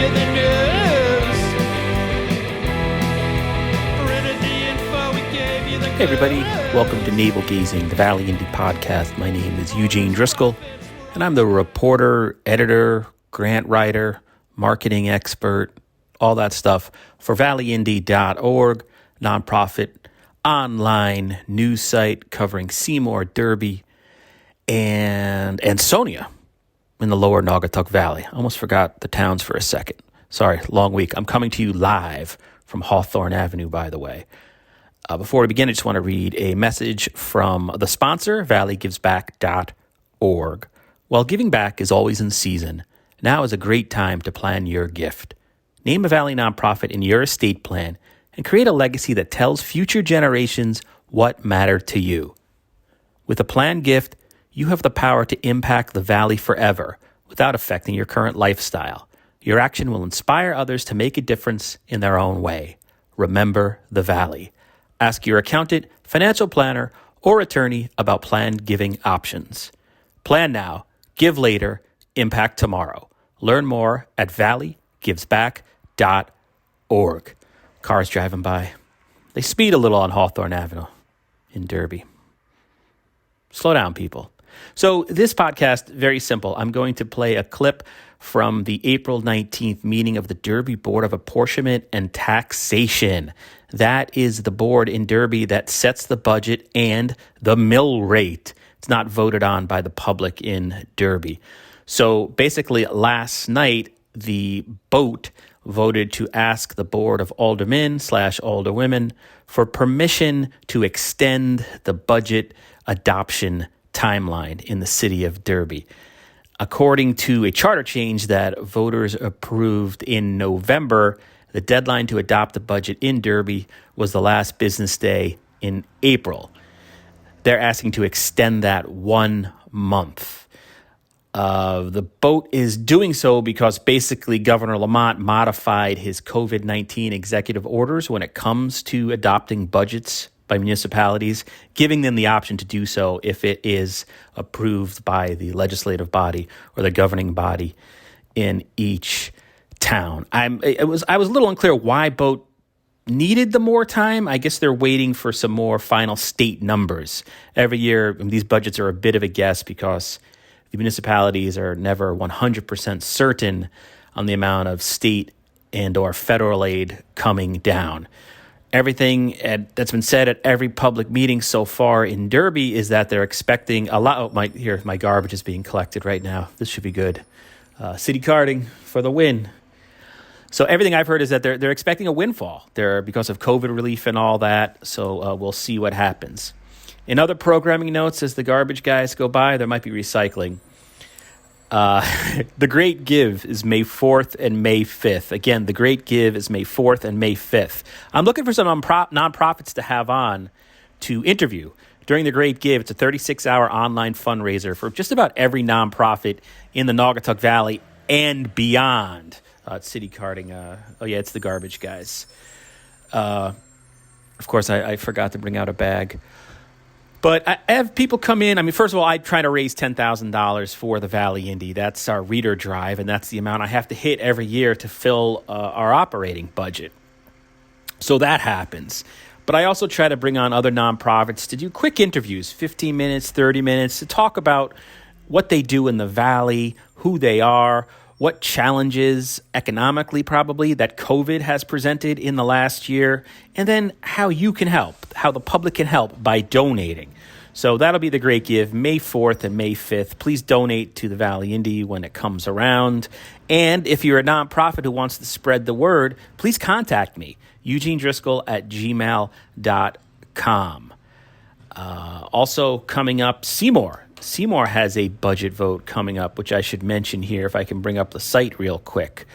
you the news. Printed the info, we gave you the Hey everybody, welcome to Navel Gazing, the Valley Indy podcast. My name is Eugene Driscoll, and I'm the reporter, editor, grant writer, marketing expert, all that stuff for valleyindy.org, nonprofit online news site covering Seymour, Derby, and Ansonia in the lower Naugatuck Valley. I almost forgot the towns for a second. Sorry, long week. I'm coming to you live from Hawthorne Avenue, by the way. Before we begin, I just want to read a message from the sponsor, valleygivesback.org. While giving back is always in season, now is a great time to plan your gift. Name a Valley nonprofit in your estate plan and create a legacy that tells future generations what mattered to you. With a planned gift, you have the power to impact the Valley forever without affecting your current lifestyle. Your action will inspire others to make a difference in their own way. Remember the Valley. Ask your accountant, financial planner, or attorney about planned giving options. Plan now, give later, impact tomorrow. Learn more at valleygivesback.org. Cars driving by. They speed a little on Hawthorne Avenue in Derby. Slow down, people. So this podcast, very simple. I'm going to play a clip from the April 19th meeting of the Derby Board of Apportionment and Taxation. That is the board in Derby that sets the budget and the mill rate. It's not voted on by the public in Derby. So basically last night, the BOAT voted to ask the Board of Aldermen/Alderwomen for permission to extend the budget adoption timeline in the city of Derby. According to a charter change that voters approved in November, the deadline to adopt the budget in Derby was the last business day in April. They're asking to extend that 1 month. The BOAT is doing so because basically Governor Lamont modified his COVID-19 executive orders when it comes to adopting budgets by municipalities, giving them the option to do so if it is approved by the legislative body or the governing body in each town. I was a little unclear why BOAT needed the more time. I guess they're waiting for some more final state numbers. Every year, these budgets are a bit of a guess because the municipalities are never 100% certain on the amount of state and or federal aid coming down. Everything that's been said at every public meeting so far in Derby is that they're expecting a lot. Oh, my garbage is being collected right now. This should be good. City carding for the win. So everything I've heard is that they're expecting a windfall there because of COVID relief and all that. So we'll see what happens. In other programming notes, as the garbage guys go by, there might be recycling. The Great Give is May 4th and May 5th. Again, the Great Give is May 4th and May 5th. I'm looking for some nonprofits to have on to interview. During the Great Give, it's a 36-hour online fundraiser for just about every nonprofit in the Naugatuck Valley and beyond. It's city carding. It's the garbage guys. Of course, I forgot to bring out a bag. But I have people come in. I mean, first of all, I try to raise $10,000 for the Valley Indy. That's our reader drive, and that's the amount I have to hit every year to fill our operating budget. So that happens. But I also try to bring on other nonprofits to do quick interviews, 15 minutes, 30 minutes, to talk about what they do in the Valley, who they are, what challenges economically probably that COVID has presented in the last year, and then how you can help, how the public can help by donating. So that'll be the Great Give, May 4th and May 5th. Please donate to the Valley Indy when it comes around. And if you're a nonprofit who wants to spread the word, please contact me, eugenedriscoll@gmail.com. Also coming up, Seymour. Seymour has a budget vote coming up, which I should mention here if I can bring up the site real quick.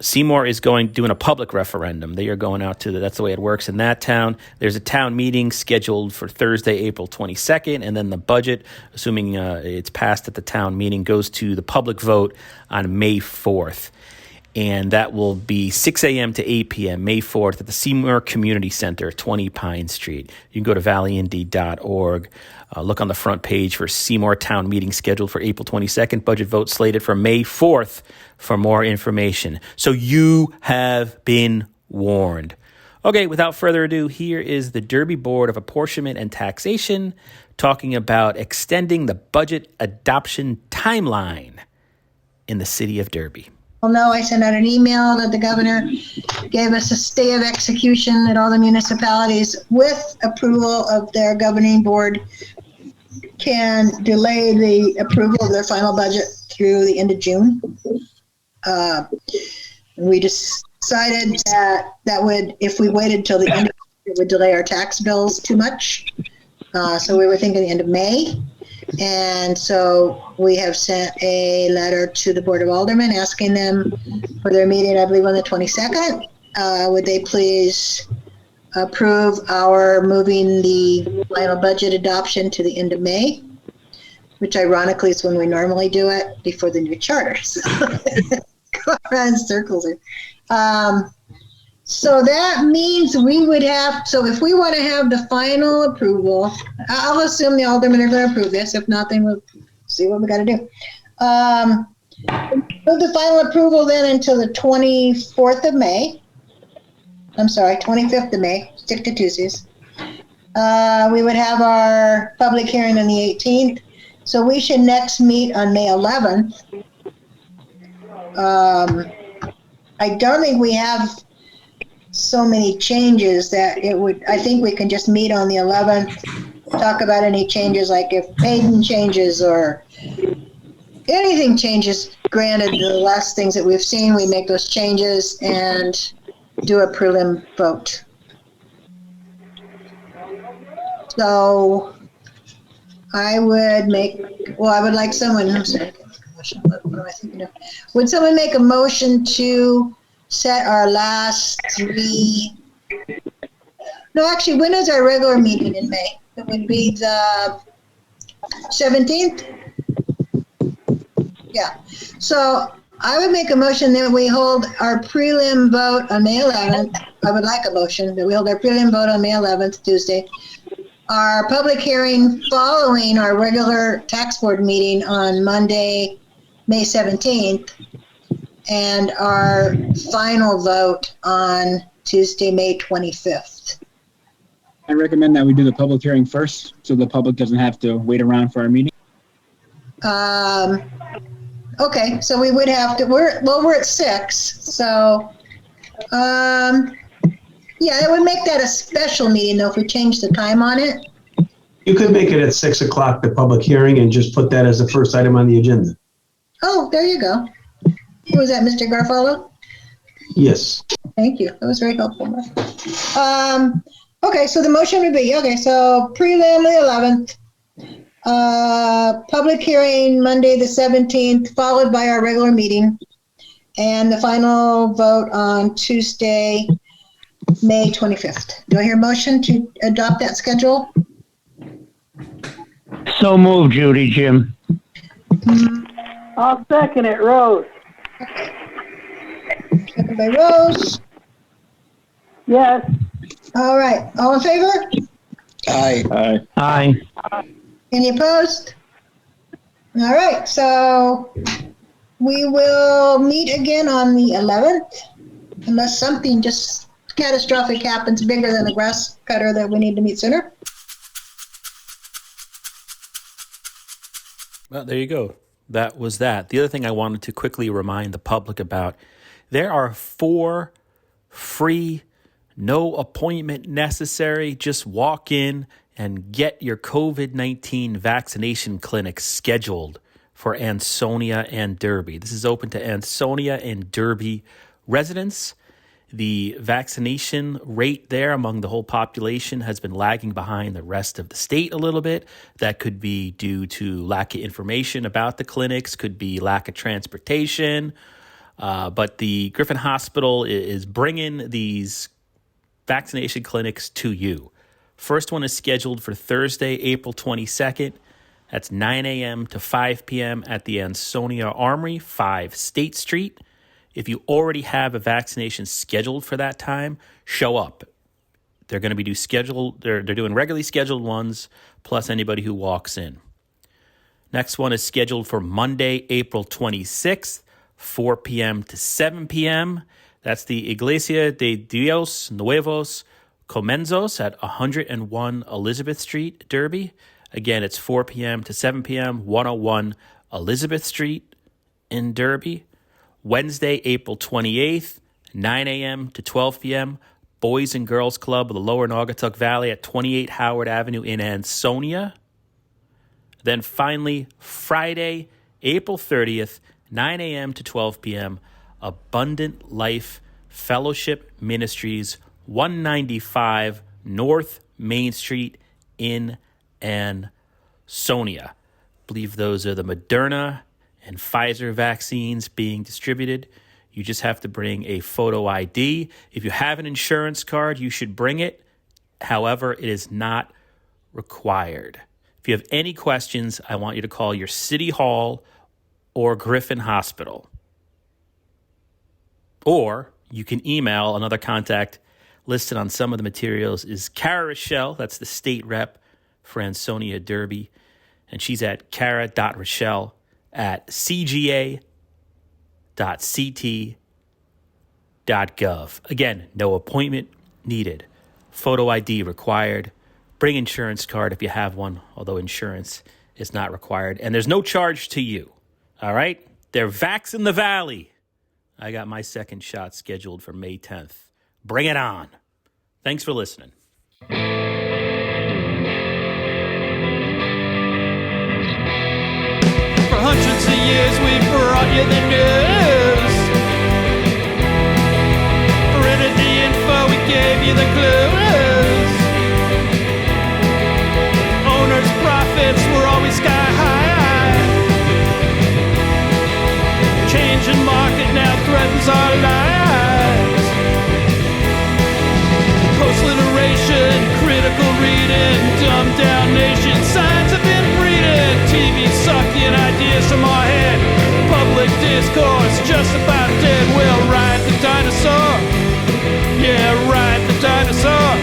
Seymour is doing a public referendum. They are going out to that's the way it works in that town. There's a town meeting scheduled for Thursday, April 22nd, and then the budget, assuming it's passed at the town meeting, goes to the public vote on May 4th. And that will be 6 a.m. to 8 p.m., May 4th at the Seymour Community Center, 20 Pine Street. You can go to valleyindy.org. Look on the front page for Seymour Town Meeting scheduled for April 22nd. Budget vote slated for May 4th for more information. So you have been warned. Okay, without further ado, here is the Derby Board of Apportionment and Taxation talking about extending the budget adoption timeline in the city of Derby. Well, no, I sent out an email that the governor gave us a stay of execution at all the municipalities with approval of their governing board can delay the approval of their final budget through the end of June. We decided that would, if we waited till the end of June, it would delay our tax bills too much. So we were thinking the end of May. And so we have sent a letter to the Board of Aldermen asking them for their meeting, I believe, on the 22nd. Would they please approve our moving the final budget adoption to the end of May, which ironically is when we normally do it before the new charter. So go around in circles. So that means we would have, so if we want to have the final approval, I'll assume the aldermen are going to approve this. If not, then we'll see what we got to do. Move the final approval then until the 24th of May. I'm sorry, 25th of May, stick to Tuesdays. We would have our public hearing on the 18th. So we should next meet on May 11th. I don't think we have so many changes that it would, I think we can just meet on the 11th, talk about any changes, like if Payton changes or anything changes. Granted, the last things that we've seen, we make those changes and do a prelim vote. So I would I would like someone, I'm sorry, what am I thinking of? Would someone make a motion to set our last three? No, actually, when is our regular meeting in May? It would be the 17th? Yeah. So I would make a motion that we hold our prelim vote on May 11th. I would like a motion that we hold our prelim vote on May 11th, Tuesday. Our public hearing following our regular tax board meeting on Monday, May 17th. And our final vote on Tuesday, May 25th. I recommend that we do the public hearing first, so the public doesn't have to wait around for our meeting. Okay, so we would have to, we're at 6, so, yeah, it would make that a special meeting, though, if we change the time on it. You could make it at 6 o'clock, the public hearing, and just put that as the first item on the agenda. Oh, there you go. Who was that, Mr. Garfolo? Yes. Thank you. That was very helpful. Okay, so the motion would be, okay, so prelim the 11th, public hearing Monday the 17th, followed by our regular meeting, and the final vote on Tuesday, May 25th. Do I hear a motion to adopt that schedule? So moved, Judy, Jim. I'll second it, Rose. Second by Rose. Yes. All right. All in favor? Aye. Aye. Any opposed? All right. So we will meet again on the 11th, unless something just catastrophic happens bigger than the grass cutter that we need to meet sooner. Well, there you go. That was that. The other thing I wanted to quickly remind the public about, there are 4 free, no appointment necessary, just walk in and get your COVID-19 vaccination clinics scheduled for Ansonia and Derby. This is open to Ansonia and Derby residents. The vaccination rate there among the whole population has been lagging behind the rest of the state a little bit. That could be due to lack of information about the clinics, could be lack of transportation. But the Griffin Hospital is bringing these vaccination clinics to you. First one is scheduled for Thursday, April 22nd. That's 9 a.m. to 5 p.m. at the Ansonia Armory, 5 State Street. If you already have a vaccination scheduled for that time, show up. They're going to be they're doing regularly scheduled ones, plus anybody who walks in. Next one is scheduled for Monday, April 26th, 4 p.m. to 7 p.m. That's the Iglesia de Dios Nuevos Comenzos at 101 Elizabeth Street, Derby. Again, it's 4 p.m. to 7 p.m., 101 Elizabeth Street in Derby. Wednesday, April 28th, 9 a.m. to 12 p.m., Boys and Girls Club of the Lower Naugatuck Valley at 28 Howard Avenue in Ansonia. Then finally, Friday, April 30th, 9 a.m. to 12 p.m., Abundant Life Fellowship Ministries, 195 North Main Street in Ansonia. I believe those are the Moderna and Pfizer vaccines being distributed. You just have to bring a photo ID. If you have an insurance card, you should bring it. However, it is not required. If you have any questions, I want you to call your City Hall or Griffin Hospital. Or you can email. Another contact listed on some of the materials is Cara Rochelle. That's the state rep for Ansonia Derby. And she's at cara.rochelle@cga.ct.gov. Again, no appointment needed. Photo ID required. Bring insurance card if you have one, although insurance is not required. And there's no charge to you. All right? They're Vax in the Valley. I got my second shot scheduled for May 10th. Bring it on. Thanks for listening. For hundreds of years we've brought you the news. Rid of the info, we gave you the clues. Owners' profits were always sky high. Changing market now threatens our lives. Post-literation, critical reading, dumbed down nation, signs of inbreeding, TV sucking ideas from our head, public discourse just about dead. We'll ride the dinosaur, yeah, ride the dinosaur.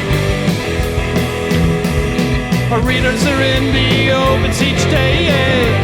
Our readers are in the opens each day, yeah.